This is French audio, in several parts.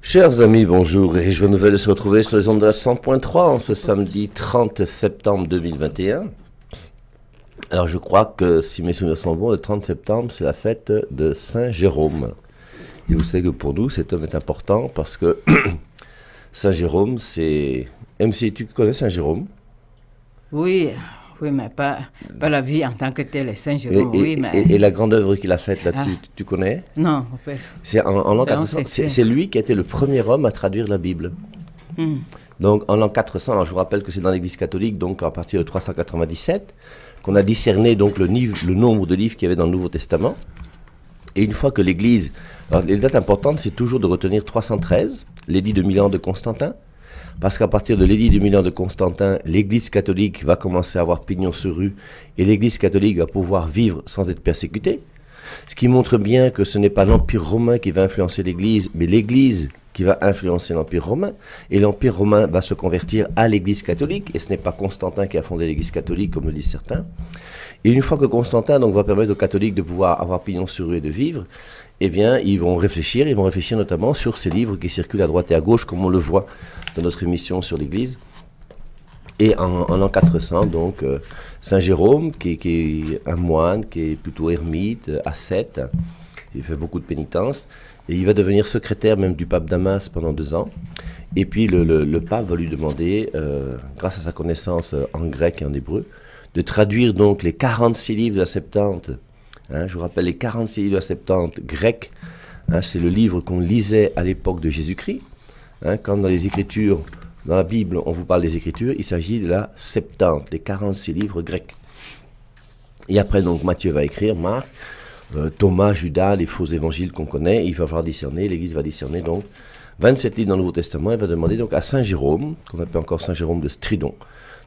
Chers amis, bonjour et joyeux nouvelle de se retrouver sur les ondes de la 100.3 en ce samedi 30 septembre 2021. Alors je crois que si mes souvenirs sont bons, le 30 septembre c'est la fête de Saint Jérôme. Et vous savez que pour nous cet homme est important parce que Saint Jérôme c'est... MC, tu connais Saint Jérôme? Oui, mais pas la vie en tant que telle, Saint Jérôme, et la grande œuvre qu'il a faite là, tu connais? Non, en fait. C'est en l'an 400, c'est lui qui a été le premier homme à traduire la Bible. Donc en l'an 400, alors je vous rappelle que c'est dans l'Église catholique, donc à partir de 397, qu'on a discerné donc le nombre de livres qu'il y avait dans le Nouveau Testament. Et une fois que l'Église... Alors les dates importantes, c'est toujours de retenir 313, l'édit de Milan de Constantin, parce qu'à partir de l'édit de Milan de Constantin, l'Église catholique va commencer à avoir pignon sur rue et l'Église catholique va pouvoir vivre sans être persécutée. Ce qui montre bien que ce n'est pas l'Empire romain qui va influencer l'Église, mais l'Église qui va influencer l'Empire romain. Et l'Empire romain va se convertir à l'Église catholique. Et ce n'est pas Constantin qui a fondé l'Église catholique, comme le disent certains. Et une fois que Constantin donc, va permettre aux catholiques de pouvoir avoir pignon sur rue et de vivre, eh bien, ils vont réfléchir notamment sur ces livres qui circulent à droite et à gauche, comme on le voit dans notre émission sur l'Église. Et en l'an 400, donc, Saint Jérôme, qui est un moine, qui est plutôt ermite, ascète, il fait beaucoup de pénitence, et il va devenir secrétaire même du pape Damas pendant 2 ans. Et puis le pape va lui demander, grâce à sa connaissance en grec et en hébreu, de traduire donc les 46 livres de la Septante. Je vous rappelle, les 46 livres de la Septante grecs, c'est le livre qu'on lisait à l'époque de Jésus-Christ. Quand dans les Écritures, dans la Bible, on vous parle des Écritures, il s'agit de la Septante, des 46 livres grecs. Et après, donc, Matthieu va écrire, Marc, Thomas, Judas, les faux évangiles qu'on connaît, il va falloir discerner, l'Église va discerner, donc, 27 livres dans le Nouveau Testament, elle va demander donc à Saint Jérôme, qu'on appelle encore Saint Jérôme de Stridon,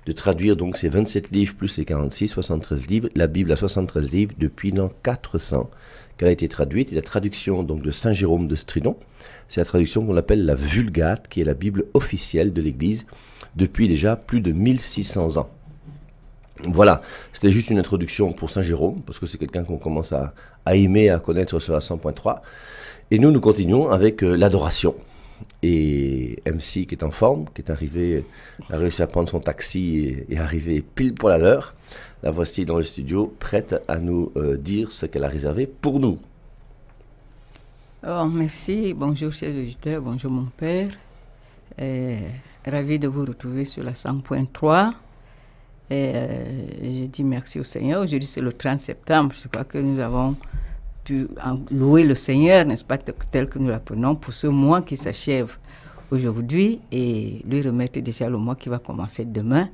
de traduire donc ces 27 livres plus les 46, 73 livres, la Bible a 73 livres depuis l'an 400 qu'elle a été traduite, et la traduction donc de Saint Jérôme de Stridon, c'est la traduction qu'on appelle la Vulgate, qui est la Bible officielle de l'Église depuis déjà plus de 1600 ans. Voilà, c'était juste une introduction pour Saint Jérôme, parce que c'est quelqu'un qu'on commence à aimer, à connaître sur la 100.3. Et nous continuons avec l'adoration. Et MC qui est en forme, qui est arrivé, a réussi à prendre son taxi et arrivé pile poil à l'heure. La voici dans le studio, prête à nous dire ce qu'elle a réservé pour nous. Oh, merci, bonjour chers auditeurs, bonjour mon père. Ravi de vous retrouver sur la 100.3. Je dis merci au Seigneur. Aujourd'hui c'est le 30 septembre, je crois que nous avons pu louer le Seigneur, n'est-ce pas, tel que nous l'apprenons, pour ce mois qui s'achève aujourd'hui et lui remettre déjà le mois qui va commencer demain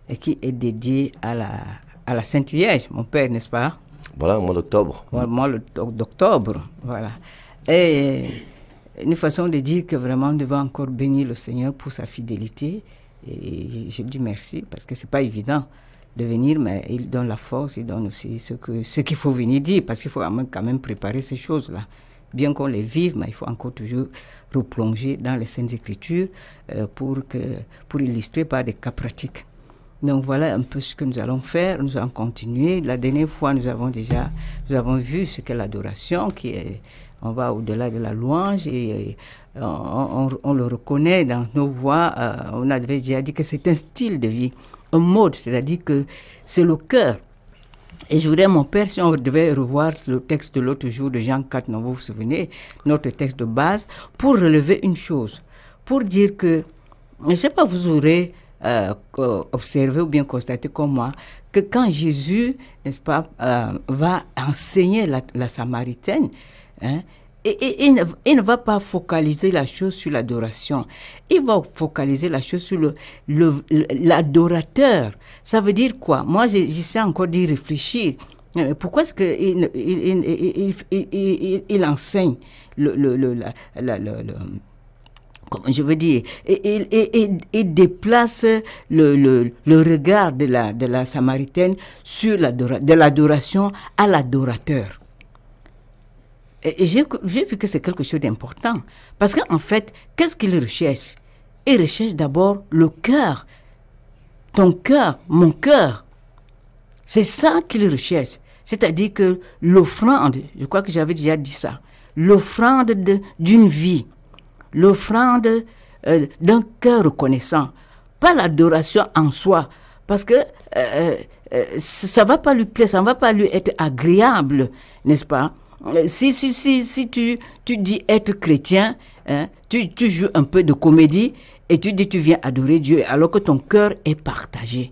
et qui est dédié à la Sainte Vierge, mon père, n'est-ce pas? Voilà, au mois d'octobre. Voilà, le mois d'octobre, voilà. Et une façon de dire que vraiment nous devons encore bénir le Seigneur pour sa fidélité. Et je lui dis merci parce que c'est pas évident de venir, mais il donne la force, il donne aussi ce qu'il faut venir dire, parce qu'il faut quand même préparer ces choses-là. Bien qu'on les vive, mais il faut encore toujours replonger dans les Saintes Écritures pour illustrer par des cas pratiques. Donc voilà un peu ce que nous allons faire, nous allons continuer. La dernière fois, nous avons vu ce qu'est l'adoration, on va au-delà de la louange et on le reconnaît dans nos voix. On avait déjà dit que c'est un style de vie, un mode, c'est-à-dire que c'est le cœur. Et je voudrais, mon père, si on devait revoir le texte de l'autre jour de Jean 4, non, vous vous souvenez, notre texte de base, pour relever une chose, pour dire que, je ne sais pas, vous aurez observé ou bien constaté comme moi, que quand Jésus, n'est-ce pas, va enseigner la Samaritaine, et il ne va pas focaliser la chose sur l'adoration. Il va focaliser la chose sur l'adorateur. Ça veut dire quoi? Moi, j'essaie encore d'y réfléchir. Pourquoi est-ce qu'il enseigne comment je veux dire, et déplace le regard de la Samaritaine sur de l'adoration à l'adorateur? Et j'ai vu que c'est quelque chose d'important. Parce qu'en fait, qu'est-ce qu'il recherche? Il recherche d'abord le cœur. Ton cœur, mon cœur. C'est ça qu'il recherche. C'est-à-dire que l'offrande, je crois que j'avais déjà dit ça, l'offrande d'une vie. l'offrande d'un cœur reconnaissant, pas l'adoration en soi, parce que ça ne va pas lui plaire, ça ne va pas lui être agréable, n'est-ce pas? Si tu dis être chrétien, hein, tu joues un peu de comédie et tu dis tu viens adorer Dieu alors que ton cœur est partagé.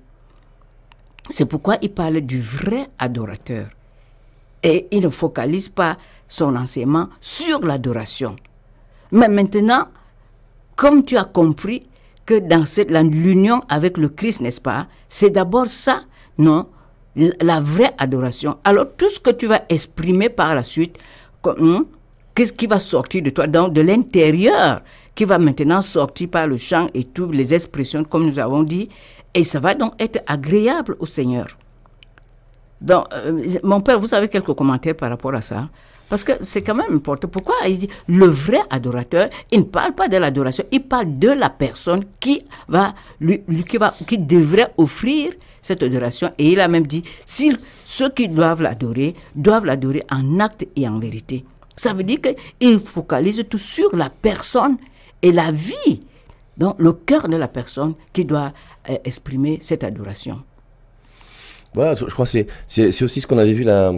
C'est pourquoi il parle du vrai adorateur. Et il ne focalise pas son enseignement sur l'adoration. Mais maintenant, comme tu as compris que dans l'union avec le Christ, n'est-ce pas, c'est d'abord ça, non, la vraie adoration. Alors tout ce que tu vas exprimer par la suite, qu'est-ce qui va sortir de toi, donc de l'intérieur, qui va maintenant sortir par le chant et toutes les expressions, comme nous avons dit, et ça va donc être agréable au Seigneur. Donc, mon père, vous avez quelques commentaires par rapport à ça? Parce que c'est quand même important. Pourquoi il dit le vrai adorateur, il ne parle pas de l'adoration, il parle de la personne qui devrait offrir cette adoration. Et il a même dit, ceux qui doivent l'adorer en acte et en vérité. Ça veut dire qu'il focalise tout sur la personne et la vie. Donc, le cœur de la personne qui doit exprimer cette adoration. Voilà, je crois que c'est aussi ce qu'on avait vu la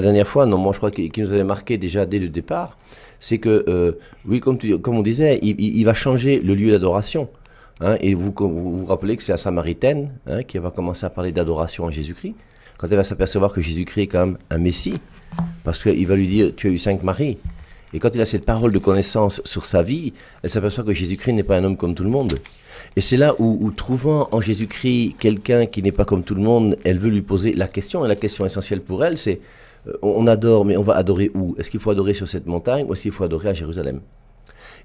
dernière fois. Non, moi, je crois qu'il nous avait marqué déjà dès le départ. C'est que, oui, comme on disait, il va changer le lieu d'adoration. Hein, et vous rappelez que c'est la Samaritaine qui va commencer à parler d'adoration à Jésus-Christ. Quand elle va s'apercevoir que Jésus-Christ est quand même un Messie. Parce qu'il va lui dire, tu as eu 5 maris. Et quand il a cette parole de connaissance sur sa vie, elle s'aperçoit que Jésus-Christ n'est pas un homme comme tout le monde. Et c'est là où trouvant en Jésus-Christ quelqu'un qui n'est pas comme tout le monde, elle veut lui poser la question. Et la question essentielle pour elle, c'est, on adore, mais on va adorer où? Est-ce qu'il faut adorer sur cette montagne ou est-ce qu'il faut adorer à Jérusalem?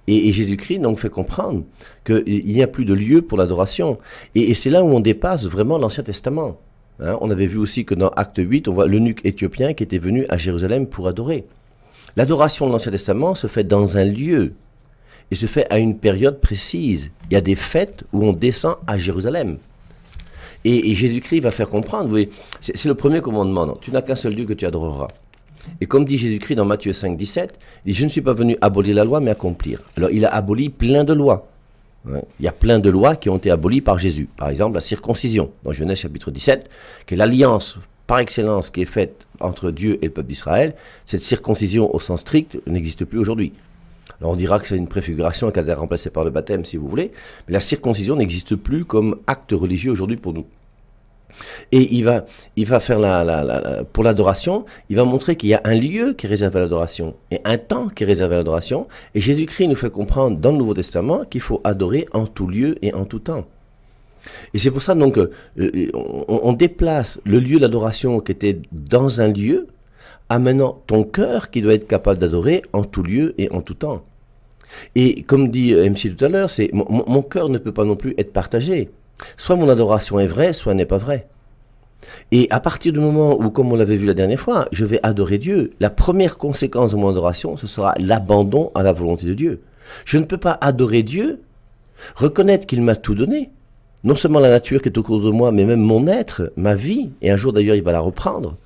Et Jésus-Christ donc fait comprendre qu'il n'y a plus de lieu pour l'adoration. Et c'est là où on dépasse vraiment l'Ancien Testament. Hein, on avait vu aussi que dans Acte 8, on voit l'eunuque éthiopien qui était venu à Jérusalem pour adorer. L'adoration de l'Ancien Testament se fait dans un lieu et se fait à une période précise. Il y a des fêtes où on descend à Jérusalem. Et Jésus-Christ va faire comprendre, vous voyez, c'est le premier commandement. Non, tu n'as qu'un seul Dieu que tu adoreras. Et comme dit Jésus-Christ dans Matthieu 5, 17, il dit, je ne suis pas venu abolir la loi, mais accomplir. Alors il a aboli plein de lois. Il y a plein de lois qui ont été abolies par Jésus. Par exemple, la circoncision, dans Genèse chapitre 17, qui est l'alliance par excellence qui est faite entre Dieu et le peuple d'Israël. Cette circoncision au sens strict n'existe plus aujourd'hui. Alors on dira que c'est une préfiguration qui a été remplacée par le baptême, si vous voulez, mais la circoncision n'existe plus comme acte religieux aujourd'hui pour nous. Et il va faire pour l'adoration, il va montrer qu'il y a un lieu qui est réservé à l'adoration et un temps qui est réservé à l'adoration. Et Jésus-Christ nous fait comprendre dans le Nouveau Testament qu'il faut adorer en tout lieu et en tout temps. Et c'est pour ça donc on déplace le lieu d'adoration qui était dans un lieu à maintenant ton cœur qui doit être capable d'adorer en tout lieu et en tout temps. Et comme dit MC tout à l'heure, c'est mon cœur ne peut pas non plus être partagé. Soit mon adoration est vraie, soit elle n'est pas vraie. Et à partir du moment où, comme on l'avait vu la dernière fois, je vais adorer Dieu, la première conséquence de mon adoration, ce sera l'abandon à la volonté de Dieu. Je ne peux pas adorer Dieu, reconnaître qu'il m'a tout donné, non seulement la nature qui est autour de moi, mais même mon être, ma vie, et un jour d'ailleurs il va la reprendre,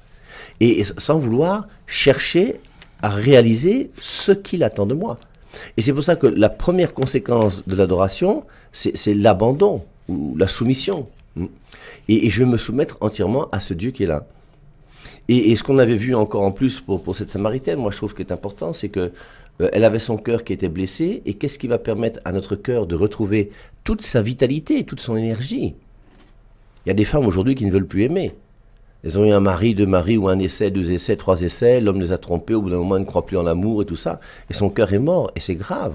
et sans vouloir chercher à réaliser ce qu'il attend de moi. Et c'est pour ça que la première conséquence de l'adoration, c'est l'abandon, ou la soumission. Et je vais me soumettre entièrement à ce Dieu qui est là. Et ce qu'on avait vu encore en plus pour cette Samaritaine, moi je trouve qu'il est important, c'est que elle avait son cœur qui était blessé, et qu'est-ce qui va permettre à notre cœur de retrouver toute sa vitalité, toute son énergie? Il y a des femmes aujourd'hui qui ne veulent plus aimer. Elles ont eu un mari, 2 maris, ou 1 essai, 2 essais, 3 essais, l'homme les a trompées, au bout d'un moment elle ne croit plus en l'amour et tout ça, et son cœur est mort, et c'est grave.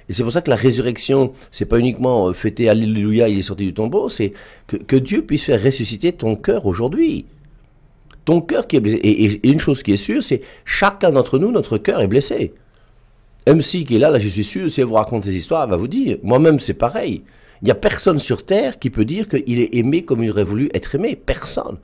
Et c'est pour ça que la résurrection, c'est pas uniquement fêter Alléluia, il est sorti du tombeau, c'est que Dieu puisse faire ressusciter ton cœur aujourd'hui. Ton cœur qui est blessé. Et une chose qui est sûre, c'est chacun d'entre nous, notre cœur est blessé. MC qui est là, je suis sûr, si elle vous raconte des histoires, elle va vous dire, moi-même c'est pareil. Il n'y a personne sur terre qui peut dire qu'il est aimé comme il aurait voulu être aimé. Personne.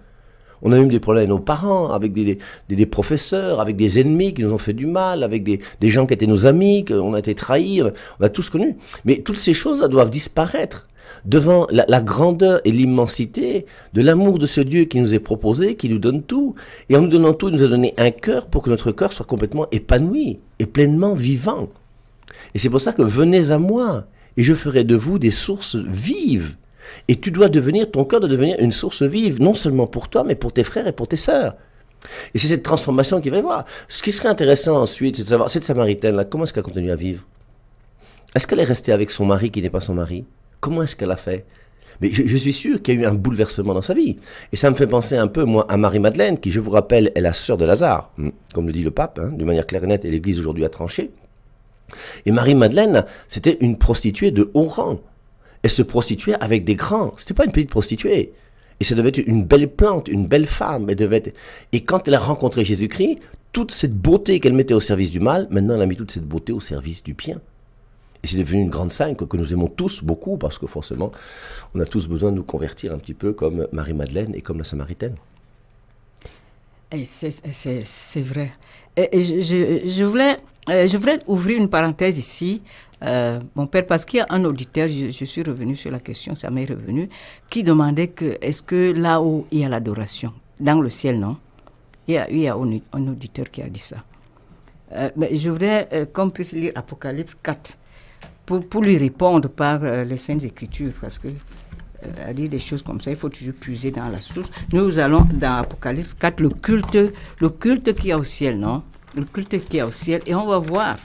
On a eu des problèmes avec nos parents, avec des professeurs, avec des ennemis qui nous ont fait du mal, avec des gens qui étaient nos amis, qu'on a été trahis, on a tous connu. Mais toutes ces choses-là doivent disparaître devant la grandeur et l'immensité de l'amour de ce Dieu qui nous est proposé, qui nous donne tout. Et en nous donnant tout, il nous a donné un cœur pour que notre cœur soit complètement épanoui et pleinement vivant. Et c'est pour ça que venez à moi, et je ferai de vous des sources vives. Et tu dois devenir, ton cœur doit devenir une source vive, non seulement pour toi, mais pour tes frères et pour tes sœurs. Et c'est cette transformation qu'il va y avoir. Ce qui serait intéressant ensuite, c'est de savoir, cette Samaritaine-là, comment est-ce qu'elle continue à vivre? Est-ce qu'elle est restée avec son mari qui n'est pas son mari? Comment est-ce qu'elle a fait? Mais je suis sûr qu'il y a eu un bouleversement dans sa vie. Et ça me fait penser un peu, moi, à Marie-Madeleine, qui, je vous rappelle, est la sœur de Lazare, comme le dit le pape, de manière claire et nette, et l'Église aujourd'hui a tranché. Et Marie-Madeleine, c'était une prostituée de haut rang. Elle se prostituait avec des grands. C'était pas une petite prostituée. Et ça devait être une belle plante, une belle femme. Et quand elle a rencontré Jésus-Christ, toute cette beauté qu'elle mettait au service du mal, maintenant elle a mis toute cette beauté au service du bien. Et c'est devenu une grande sainte que nous aimons tous beaucoup, parce que forcément, on a tous besoin de nous convertir un petit peu comme Marie-Madeleine et comme la Samaritaine. C'est vrai. Et je voulais ouvrir une parenthèse ici. Mon père, parce qu'il y a un auditeur, je suis revenu sur la question, ça m'est revenu, qui demandait que est-ce que là-haut il y a l'adoration, dans le ciel, non? Il y a un auditeur qui a dit ça. Mais je voudrais qu'on puisse lire Apocalypse 4 pour lui répondre par les Saintes Écritures, parce que à dire des choses comme ça, il faut toujours puiser dans la source. Nous allons dans Apocalypse 4, le culte qu'il y a au ciel, non? Le culte qu'il y a au ciel, et on va voir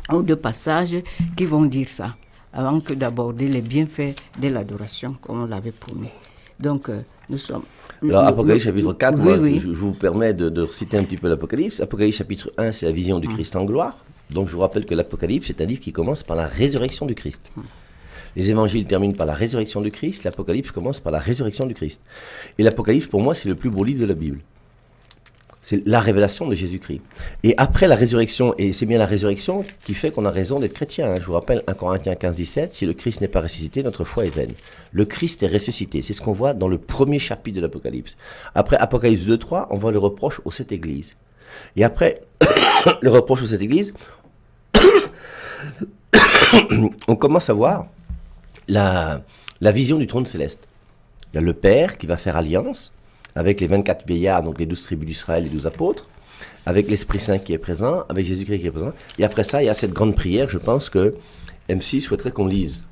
un ou deux passages qui vont dire ça, avant que d'aborder les bienfaits de l'adoration, comme on l'avait promis. Donc, nous sommes... Alors, Apocalypse chapitre 4, oui. Je vous permets de citer un petit peu l'Apocalypse. Apocalypse chapitre 1, c'est la vision du Christ en gloire. Donc, je vous rappelle que l'Apocalypse, c'est un livre qui commence par la résurrection du Christ. Les évangiles terminent par la résurrection du Christ, l'Apocalypse commence par la résurrection du Christ. Et l'Apocalypse, pour moi, c'est le plus beau livre de la Bible. C'est la révélation de Jésus-Christ. Et après la résurrection, et c'est bien la résurrection qui fait qu'on a raison d'être chrétien. Je vous rappelle 1 Corinthiens 15, 17, si le Christ n'est pas ressuscité, notre foi est vaine. Le Christ est ressuscité. C'est ce qu'on voit dans le premier chapitre de l'Apocalypse. Après Apocalypse 2, 3, on voit le reproche aux 7 églises. Et après le reproche aux 7 églises, on commence à voir la vision du trône céleste. Il y a le Père qui va faire alliance avec les 24 vieillards, donc les 12 tribus d'Israël, les 12 apôtres, avec l'Esprit Saint qui est présent, avec Jésus-Christ qui est présent. Et après ça, il y a cette grande prière, je pense que MC souhaiterait qu'on lise.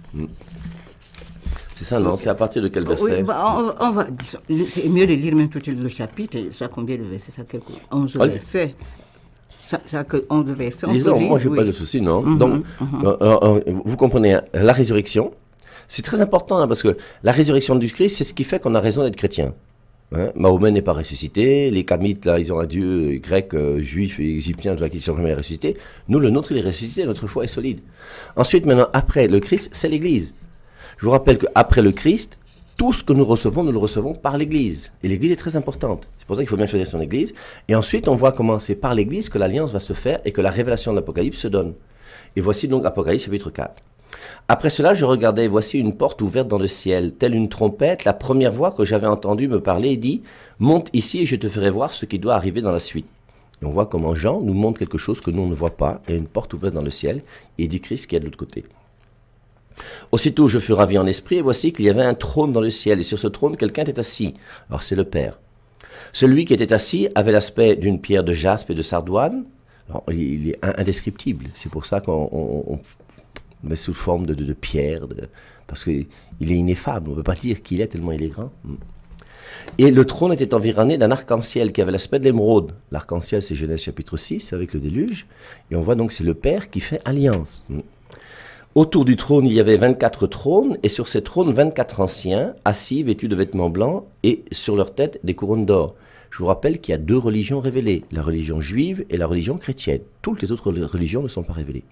C'est ça, non? C'est à partir de quel verset? Oui, on va, c'est mieux de lire même peut-être le chapitre, ça combien de versets? Ça quelques 11 versets. Ça que 11 versets. Lisons, moi je n'ai pas de souci, non? Donc, vous comprenez, hein, la résurrection, c'est très important, hein, parce que la résurrection du Christ, c'est ce qui fait qu'on a raison d'être chrétien. Hein? Mahomet n'est pas ressuscité, les Kamites, là, ils ont un dieu grec, juif et égyptien, qui sont jamais ressuscités. Nous, le nôtre, il est ressuscité, notre foi est solide. Ensuite, maintenant, après le Christ, c'est l'Église. Je vous rappelle qu'après le Christ, tout ce que nous le recevons par l'Église. Et l'Église est très importante. C'est pour ça qu'il faut bien choisir son Église. Et ensuite, on voit comment c'est par l'Église que l'alliance va se faire et que la révélation de l'Apocalypse se donne. Et voici donc Apocalypse chapitre 4. Après cela, je regardais, voici une porte ouverte dans le ciel, telle une trompette. La première voix que j'avais entendue me parlait et dit, « Monte ici et je te ferai voir ce qui doit arriver dans la suite. » Et on voit comment Jean nous montre quelque chose que nous on ne voit pas. Il y a une porte ouverte dans le ciel et du Christ qui est de l'autre côté. Aussitôt, je fus ravi en esprit et voici qu'il y avait un trône dans le ciel et sur ce trône, quelqu'un était assis. Alors c'est le Père. Celui qui était assis avait l'aspect d'une pierre de jaspe et de sardoine. Alors, il est indescriptible. C'est pour ça qu'on met sous forme de pierre, parce qu'il est ineffable. On ne peut pas dire qui il est tellement il est grand. Et le trône était environné d'un arc-en-ciel qui avait l'aspect de l'émeraude. L'arc-en-ciel, c'est Genèse chapitre 6 avec le déluge. Et on voit donc c'est le Père qui fait alliance. Autour du trône, il y avait 24 trônes, et sur ces trônes, 24 anciens, assis, vêtus de vêtements blancs, et sur leur tête, des couronnes d'or. Je vous rappelle qu'il y a deux religions révélées, la religion juive et la religion chrétienne. Toutes les autres religions ne sont pas révélées.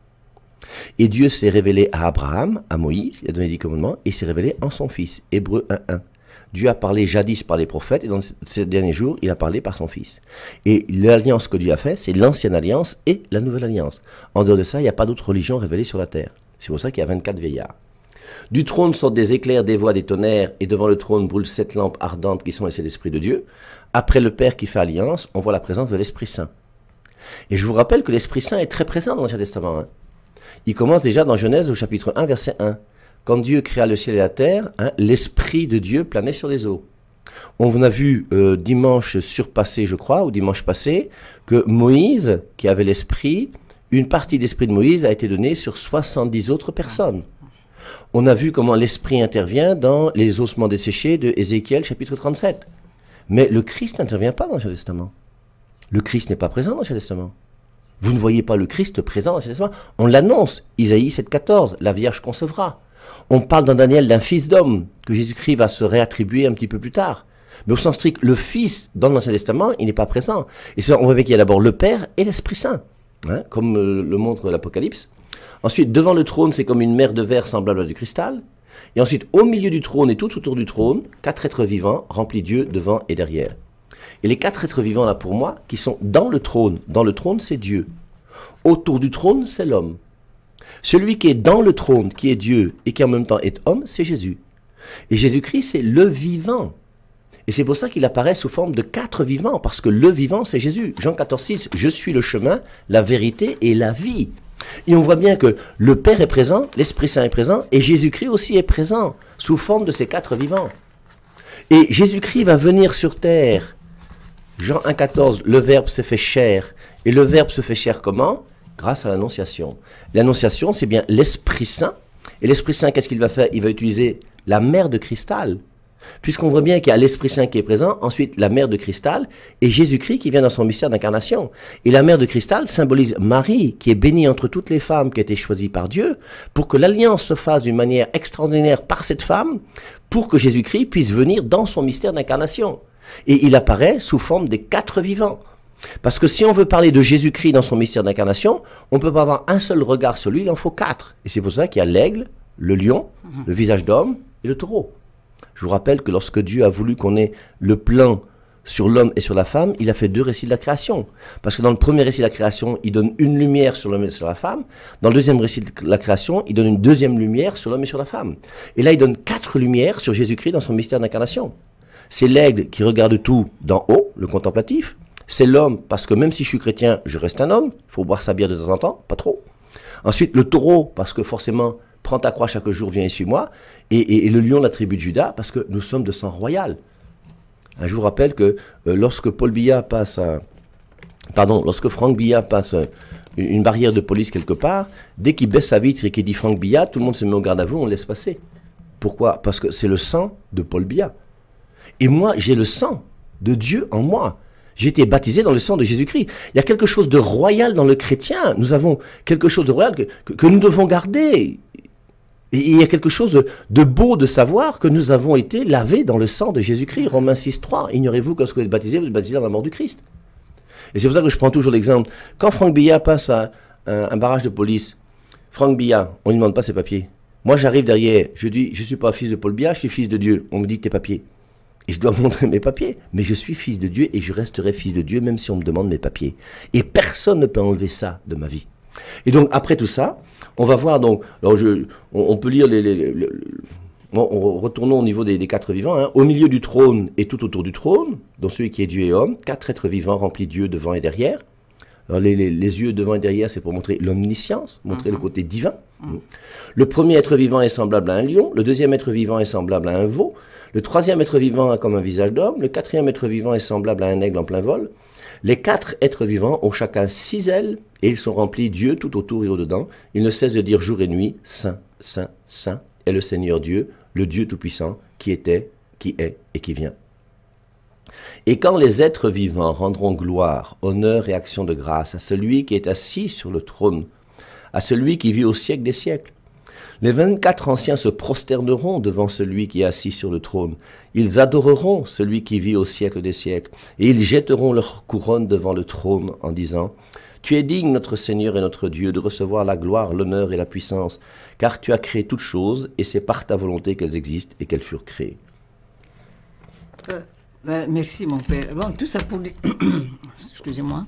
Et Dieu s'est révélé à Abraham, à Moïse, il a donné 10 commandements, et s'est révélé en son Fils, Hébreux 1.1. Dieu a parlé jadis par les prophètes, et dans ces derniers jours, il a parlé par son Fils. Et l'alliance que Dieu a faite, c'est l'ancienne alliance et la nouvelle alliance. En dehors de ça, il n'y a pas d'autre religion révélée sur la terre. C'est pour ça qu'il y a 24 vieillards. Du trône sortent des éclairs, des voix, des tonnerres, et devant le trône brûlent 7 lampes ardentes qui sont laissées l'Esprit de Dieu. Après le Père qui fait alliance, on voit la présence de l'Esprit Saint. Et je vous rappelle que l'Esprit Saint est très présent dans l'Ancien Testament. Hein. Il commence déjà dans Genèse au chapitre 1, verset 1. Quand Dieu créa le ciel et la terre, hein, l'Esprit de Dieu planait sur les eaux. On a vu dimanche surpassé, je crois, ou dimanche passé, que Moïse, qui avait l'Esprit, une partie de l'esprit de Moïse a été donnée sur 70 autres personnes. On a vu comment l'esprit intervient dans les ossements desséchés de Ézéchiel chapitre 37. Mais le Christ n'intervient pas dans l'Ancien Testament. Le Christ n'est pas présent dans l'Ancien Testament. Vous ne voyez pas le Christ présent dans l'Ancien Testament. On l'annonce, Isaïe 7,14, la Vierge concevra. On parle dans Daniel d'un fils d'homme que Jésus-Christ va se réattribuer un petit peu plus tard. Mais au sens strict, le Fils dans l'Ancien Testament, il n'est pas présent. Et ça, on voit bien qu'il y a d'abord le Père et l'Esprit Saint, hein, comme le montre l'Apocalypse. Ensuite, devant le trône, c'est comme une mer de verre semblable à du cristal. Et ensuite, au milieu du trône et tout autour du trône, 4 êtres vivants remplis Dieu devant et derrière. Et les 4 êtres vivants là pour moi, qui sont dans le trône, c'est Dieu. Autour du trône, c'est l'homme. Celui qui est dans le trône, qui est Dieu et qui en même temps est homme, c'est Jésus. Et Jésus-Christ, c'est le vivant. Et c'est pour ça qu'il apparaît sous forme de 4 vivants, parce que le vivant, c'est Jésus. Jean 14,6, je suis le chemin, la vérité et la vie. Et on voit bien que le Père est présent, l'Esprit Saint est présent, et Jésus-Christ aussi est présent, sous forme de ces 4 vivants. Et Jésus-Christ va venir sur terre. Jean 1,14, le Verbe s'est fait chair. Et le Verbe se fait chair comment? Grâce à l'Annonciation. L'Annonciation, c'est bien l'Esprit Saint. Et l'Esprit Saint, qu'est-ce qu'il va faire? Il va utiliser la mer de cristal. Puisqu'on voit bien qu'il y a l'Esprit Saint qui est présent, ensuite la mer de cristal, et Jésus-Christ qui vient dans son mystère d'incarnation. Et la mer de cristal symbolise Marie, qui est bénie entre toutes les femmes qui ont été choisies par Dieu, pour que l'alliance se fasse d'une manière extraordinaire par cette femme, pour que Jésus-Christ puisse venir dans son mystère d'incarnation. Et il apparaît sous forme des 4 vivants. Parce que si on veut parler de Jésus-Christ dans son mystère d'incarnation, on ne peut pas avoir un seul regard sur lui, il en faut 4. Et c'est pour ça qu'il y a l'aigle, le lion, le visage d'homme et le taureau. Je vous rappelle que lorsque Dieu a voulu qu'on ait le plan sur l'homme et sur la femme, il a fait 2 récits de la création. Parce que dans le premier récit de la création, il donne une lumière sur l'homme et sur la femme. Dans le deuxième récit de la création, il donne une deuxième lumière sur l'homme et sur la femme. Et là, il donne 4 lumières sur Jésus-Christ dans son mystère d'incarnation. C'est l'aigle qui regarde tout d'en haut, le contemplatif. C'est l'homme, parce que même si je suis chrétien, je reste un homme. Il faut boire sa bière de temps en temps, pas trop. Ensuite, le taureau, parce que forcément, prends ta croix chaque jour, viens et suis-moi. Et le lion, la tribu de Juda, parce que nous sommes de sang royal. Je vous rappelle que lorsque Franck Biya passe une barrière de police quelque part, dès qu'il baisse sa vitre et qu'il dit Franck Biya, tout le monde se met au garde à vous, on le laisse passer. Pourquoi? Parce que c'est le sang de Paul Biya. Et moi, j'ai le sang de Dieu en moi. J'ai été baptisé dans le sang de Jésus-Christ. Il y a quelque chose de royal dans le chrétien. Nous avons quelque chose de royal que nous devons garder. Et il y a quelque chose de beau de savoir que nous avons été lavés dans le sang de Jésus-Christ. Romains 6,3. Ignorez-vous que lorsque vous êtes baptisé, vous êtes baptisé dans la mort du Christ. Et c'est pour ça que je prends toujours l'exemple. Quand Franck Biya passe à un barrage de police, Franck Biya, on ne lui demande pas ses papiers. Moi, j'arrive derrière, je dis, je ne suis pas fils de Paul Biya, je suis fils de Dieu. On me dit tes papiers. Et je dois montrer mes papiers. Mais je suis fils de Dieu et je resterai fils de Dieu même si on me demande mes papiers. Et personne ne peut enlever ça de ma vie. Et donc, après tout ça, on va voir, donc, alors on peut lire retournons au niveau des 4 vivants, hein. Au milieu du trône et tout autour du trône, donc celui qui est Dieu et homme, 4 êtres vivants remplis Dieu devant et derrière. Alors, les yeux devant et derrière, c'est pour montrer l'omniscience, montrer le côté divin. Le premier être vivant est semblable à un lion, le deuxième être vivant est semblable à un veau, le troisième être vivant a comme un visage d'homme, le quatrième être vivant est semblable à un aigle en plein vol. Les 4 êtres vivants ont chacun 6 ailes, et ils sont remplis Dieu tout autour et au-dedans. Ils ne cessent de dire jour et nuit, Saint, Saint, Saint est le Seigneur Dieu, le Dieu Tout-Puissant, qui était, qui est et qui vient. Et quand les êtres vivants rendront gloire, honneur et action de grâce à celui qui est assis sur le trône, à celui qui vit au siècle des siècles, les 24 anciens se prosterneront devant celui qui est assis sur le trône. Ils adoreront celui qui vit au siècle des siècles, et ils jetteront leur couronne devant le trône en disant « Tu es digne, notre Seigneur et notre Dieu, de recevoir la gloire, l'honneur et la puissance, car tu as créé toutes choses, et c'est par ta volonté qu'elles existent et qu'elles furent créées. » Merci, mon père. Bon, tout ça pour dire... Excusez-moi.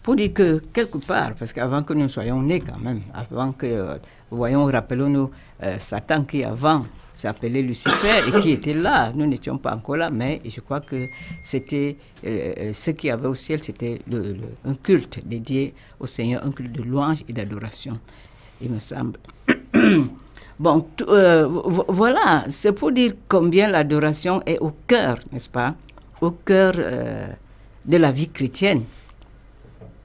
Pour dire que, quelque part, parce qu'avant que nous soyons nés quand même, avant que... voyons, rappelons-nous, Satan qui avant s'appelait Lucifer et qui était là, nous n'étions pas encore là, mais je crois que c'était ce qu'il y avait au ciel, c'était un culte dédié au Seigneur, un culte de louange et d'adoration, il me semble. Bon, voilà, c'est pour dire combien l'adoration est au cœur, n'est-ce pas, au cœur de la vie chrétienne.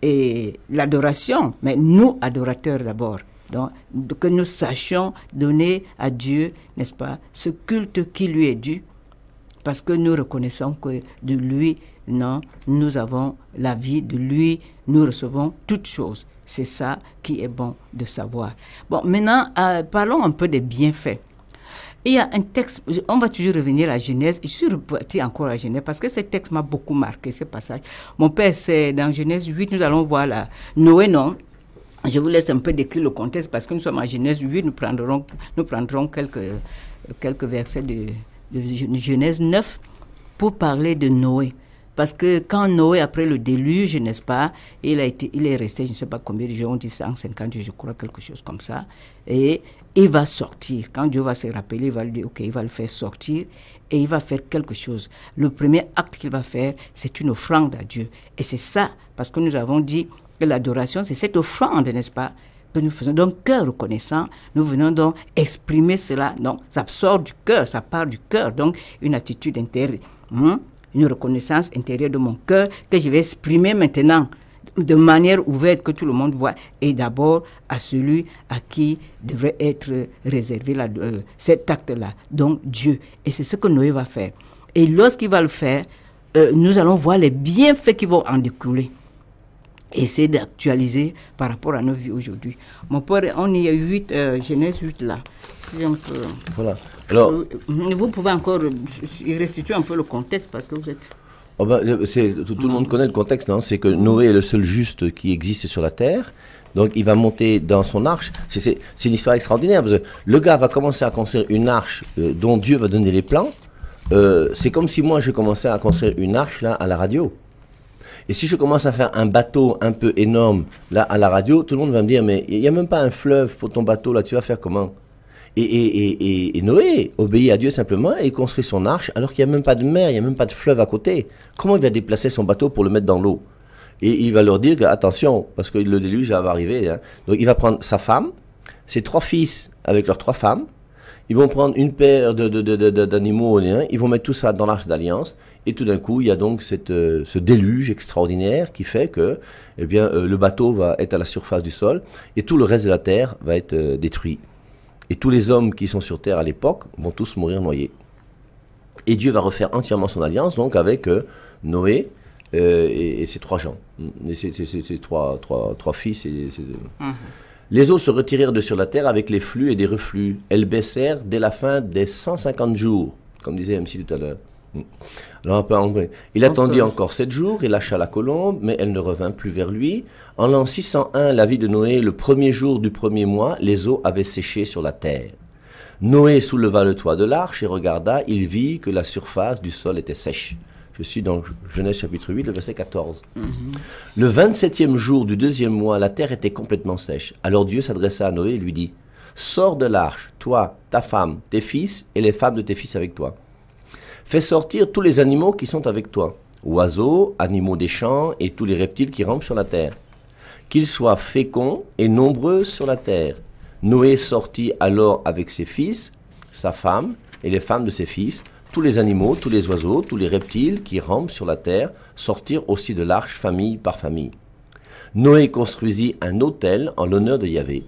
et l'adoration, mais nous, adorateurs d'abord. Donc, que nous sachions donner à Dieu, n'est-ce pas, ce culte qui lui est dû, parce que nous reconnaissons que de lui, non, nous avons la vie, de lui, nous recevons toutes choses. C'est ça qui est bon de savoir. Bon, maintenant, parlons un peu des bienfaits. Il y a un texte, on va toujours revenir à Genèse. Je suis reparti encore à Genèse parce que ce texte m'a beaucoup marqué, ce passage. Mon père, c'est dans Genèse 8, nous allons voir là. Noé, non. Je vous laisse un peu décrire le contexte parce que nous sommes à Genèse 8, nous prendrons quelques versets de Genèse 9 pour parler de Noé. Parce que quand Noé, après le déluge, n'est-ce pas, il est resté, je ne sais pas combien de jours, on dit 150 jours, je crois, quelque chose comme ça. Et il va sortir. Quand Dieu va se rappeler, il va lui dire, ok, il va le faire sortir et il va faire quelque chose. Le premier acte qu'il va faire, c'est une offrande à Dieu. Et c'est ça, parce que nous avons dit que l'adoration, c'est cette offrande, n'est-ce pas, que nous faisons d'un cœur reconnaissant. Nous venons donc exprimer cela. Donc, ça sort du cœur, ça part du cœur. Donc, une attitude intérieure. Une reconnaissance intérieure de mon cœur que je vais exprimer maintenant de manière ouverte que tout le monde voit et d'abord à celui à qui devrait être réservé cet acte-là, donc Dieu. Et c'est ce que Noé va faire. Et lorsqu'il va le faire, nous allons voir les bienfaits qui vont en découler. Essayer d'actualiser par rapport à nos vies aujourd'hui. Mon père, on y a 8, Genèse 8 là. Si on peut... Voilà. Alors, vous pouvez encore restituer un peu le contexte parce que vous êtes... Oh ben, tout le monde connaît le contexte, hein, c'est que Noé est le seul juste qui existe sur la terre. Donc il va monter dans son arche. C'est une histoire extraordinaire parce que le gars va commencer à construire une arche dont Dieu va donner les plans. C'est comme si moi je commençais à construire une arche là à la radio. Et si je commence à faire un bateau un peu énorme, là, à la radio, tout le monde va me dire, mais il n'y a même pas un fleuve pour ton bateau, là, tu vas faire comment ? Et Noé obéit à Dieu simplement et il construit son arche alors qu'il n'y a même pas de mer, il n'y a même pas de fleuve à côté. Comment il va déplacer son bateau pour le mettre dans l'eau ? Et il va leur dire que, attention, parce que le déluge va arriver. Hein. Donc il va prendre sa femme, ses 3 fils avec leurs 3 femmes, ils vont prendre une paire d'animaux, ils vont mettre tout ça dans l'arche d'alliance. Et tout d'un coup, il y a donc ce déluge extraordinaire qui fait que eh bien, le bateau va être à la surface du sol et tout le reste de la terre va être détruit. Et tous les hommes qui sont sur terre à l'époque vont tous mourir noyés. Et Dieu va refaire entièrement son alliance donc avec Noé et ses 3 gens, et ses trois fils. Les eaux se retirèrent de sur la terre avec les flux et des reflux. Elles baissèrent dès la fin des 150 jours, comme disait MC tout à l'heure. Alors, il attendit encore 7 jours et lâcha la colombe, mais elle ne revint plus vers lui. En l'an 601, la vie de Noé, le premier jour du premier mois, les eaux avaient séché sur la terre. Noé souleva le toit de l'arche et regarda, il vit que la surface du sol était sèche. Je suis dans Genèse chapitre 8, le verset 14. Le 27e jour du 2e mois, la terre était complètement sèche. Alors Dieu s'adressa à Noé et lui dit, « Sors de l'arche, toi, ta femme, tes fils et les femmes de tes fils avec toi. Fais sortir tous les animaux qui sont avec toi, oiseaux, animaux des champs et tous les reptiles qui rampent sur la terre. Qu'ils soient féconds et nombreux sur la terre. » Noé sortit alors avec ses fils, sa femme et les femmes de ses fils. Tous les animaux, tous les oiseaux, tous les reptiles qui rampent sur la terre sortirent aussi de l'arche famille par famille. Noé construisit un autel en l'honneur de Yahvé.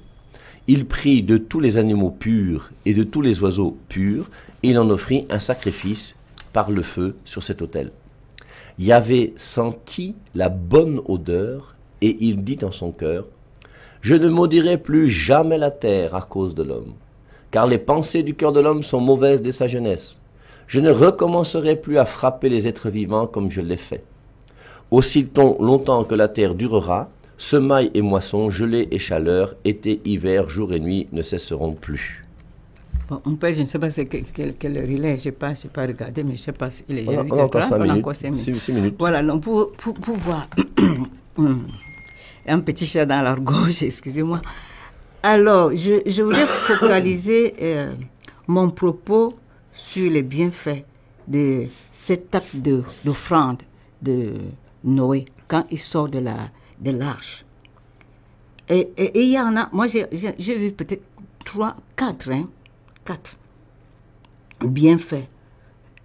Il prit de tous les animaux purs et de tous les oiseaux purs, et il en offrit un sacrifice par le feu sur cet autel. Yahvé sentit la bonne odeur, et il dit en son cœur, « Je ne maudirai plus jamais la terre à cause de l'homme, car les pensées du cœur de l'homme sont mauvaises dès sa jeunesse. Je ne recommencerai plus à frapper les êtres vivants comme je l'ai fait. Aussi longtemps que la terre durera, semailles et moissons, gelée et chaleur, été, hiver, jour et nuit ne cesseront plus. » Bon, mon père, je ne sais pas quelle heure il est, je n'ai pas regardé, mais je ne sais pas s'il est déjà 8h30. On a encore 5 minutes. 6 minutes. Voilà, donc pour voir un petit chat dans la gorge, excusez-moi. Alors, je voulais focaliser mon propos sur les bienfaits de cet acte d'offrande de Noé quand il sort de l'arche. Et il y en a, moi j'ai vu peut-être 4 bienfaits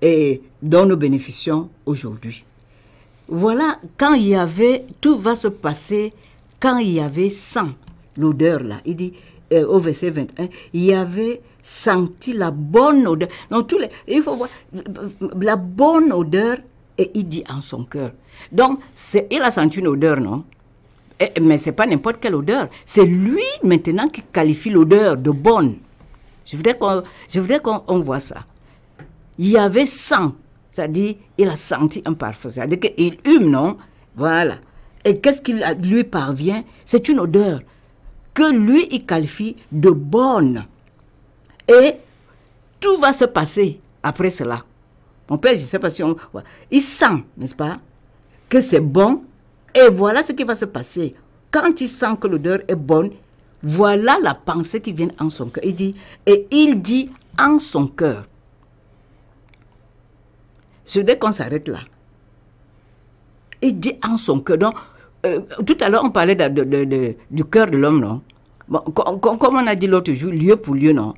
et dont nous bénéficions aujourd'hui. voilà, quand il y avait, tout va se passer quand il y avait sang, l'odeur là. Il dit, au verset 21, il y avait senti la bonne odeur. Donc, il faut voir la bonne odeur, et il dit en son cœur. Donc, il a senti une odeur, non? Mais ce n'est pas n'importe quelle odeur. C'est lui maintenant qui qualifie l'odeur de bonne. Je voudrais qu'on voit ça. Il y avait sang, c'est-à-dire il a senti un parfum, c'est-à-dire qu'il hume, non? Voilà. Et qu'est-ce qui lui parvient? C'est une odeur que lui, il qualifie de bonne. Et tout va se passer après cela. Mon père, je ne sais pas si on... Il sent, n'est-ce pas, que c'est bon. Et voilà ce qui va se passer. Quand il sent que l'odeur est bonne, voilà la pensée qui vient en son cœur. Il dit en son cœur. Dès qu'on s'arrête là, il dit en son cœur. Donc, tout à l'heure, on parlait du cœur de l'homme, non? Bon, comme on a dit l'autre jour, lieu pour lieu, non?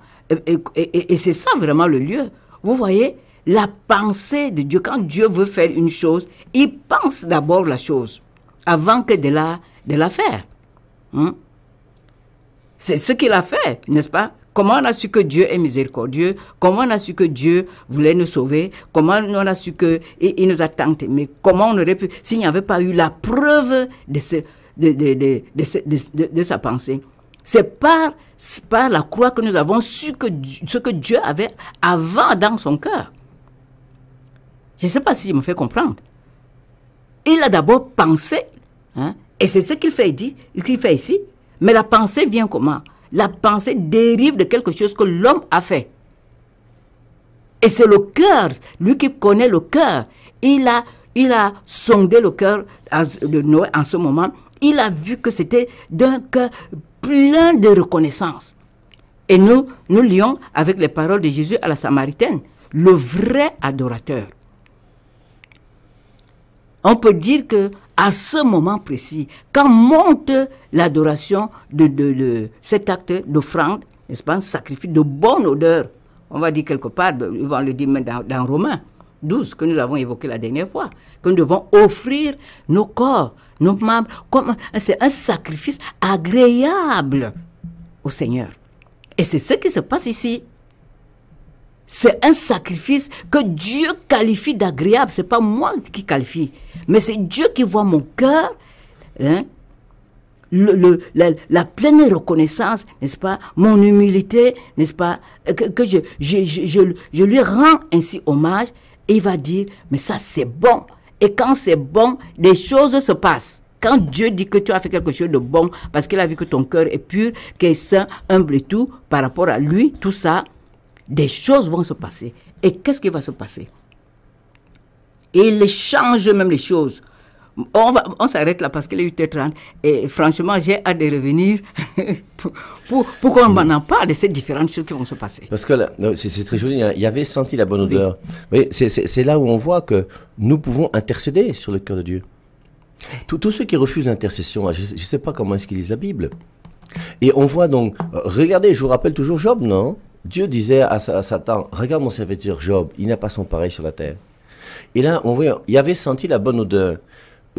Et c'est ça vraiment le lieu. Vous voyez, la pensée de Dieu, quand Dieu veut faire une chose, il pense d'abord la chose, avant que de la faire. Hein? C'est ce qu'il a fait, n'est-ce pas? Comment on a su que Dieu est miséricordieux? Comment on a su que Dieu voulait nous sauver? Comment on a su qu'il nous a tant aimés? Comment on aurait pu, s'il n'y avait pas eu la preuve de sa pensée? C'est par la croix que nous avons su ce que Dieu avait avant dans son cœur. Je ne sais pas si je me fais comprendre. Il a d'abord pensé, hein, et c'est ce qu'il fait ici. Mais la pensée vient comment? La pensée dérive de quelque chose que l'homme a fait. Et c'est le cœur, lui qui connaît le cœur. Il a sondé le cœur de Noé en ce moment. Il a vu que c'était d'un cœur plein de reconnaissance. Et nous lions avec les paroles de Jésus à la Samaritaine, le vrai adorateur. On peut dire que à ce moment précis, quand monte l'adoration de cet acte d'offrande, n'est-ce pas, un sacrifice de bonne odeur, on va dire quelque part, ils vont le dire même dans Romains 12, que nous avons évoqué la dernière fois, que nous devons offrir nos corps, nos membres, c'est un sacrifice agréable au Seigneur. Et c'est ce qui se passe ici. C'est un sacrifice que Dieu qualifie d'agréable. Ce n'est pas moi qui qualifie. Mais c'est Dieu qui voit mon cœur, hein, la pleine reconnaissance, n'est-ce pas, mon humilité, n'est-ce pas, que je lui rends ainsi hommage. Et il va dire, mais ça c'est bon. Et quand c'est bon, des choses se passent. Quand Dieu dit que tu as fait quelque chose de bon, parce qu'il a vu que ton cœur est pur, qu'il est saint, humble et tout, par rapport à lui, tout ça, des choses vont se passer. Et qu'est-ce qui va se passer? Et il change même les choses. On s'arrête là parce qu'il est 8h30. Et franchement, j'ai hâte de revenir pour qu'on m'en parle de ces différentes choses qui vont se passer. Parce que c'est très joli, hein. Il y avait senti la bonne odeur. Oui. Mais c'est là où on voit que nous pouvons intercéder sur le cœur de Dieu. Tous ceux qui refusent l'intercession, je ne sais pas comment est-ce qu'ils lisent la Bible. Et on voit donc, regardez, je vous rappelle toujours Job, non? Dieu disait à Satan, regarde mon serviteur Job, il n'a pas son pareil sur la terre. Et là, on voit, il avait senti la bonne odeur.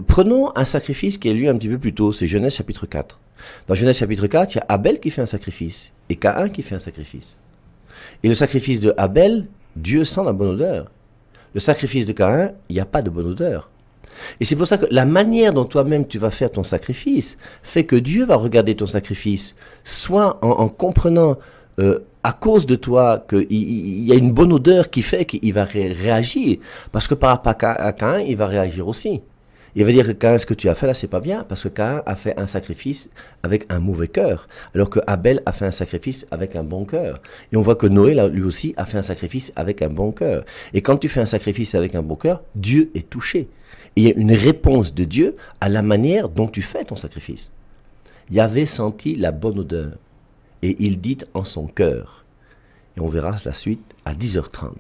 Prenons un sacrifice qui est lu un petit peu plus tôt, c'est Genèse chapitre 4. Dans Genèse chapitre 4, il y a Abel qui fait un sacrifice et Caïn qui fait un sacrifice. Et le sacrifice de Abel, Dieu sent la bonne odeur. Le sacrifice de Caïn, il n'y a pas de bonne odeur. Et c'est pour ça que la manière dont toi-même tu vas faire ton sacrifice fait que Dieu va regarder ton sacrifice, soit en comprenant à cause de toi qu'il y a une bonne odeur qui fait qu'il va réagir. Parce que par rapport à Caïn, il va réagir aussi. Il va dire que Caïn, ce que tu as fait là, c'est pas bien, parce que Caïn a fait un sacrifice avec un mauvais cœur, alors que Abel a fait un sacrifice avec un bon cœur. Et on voit que Noé, là, lui aussi, a fait un sacrifice avec un bon cœur. Et quand tu fais un sacrifice avec un bon cœur, Dieu est touché. Et il y a une réponse de Dieu à la manière dont tu fais ton sacrifice. Il avait senti la bonne odeur, et il dit en son cœur. Et on verra la suite à 10h30.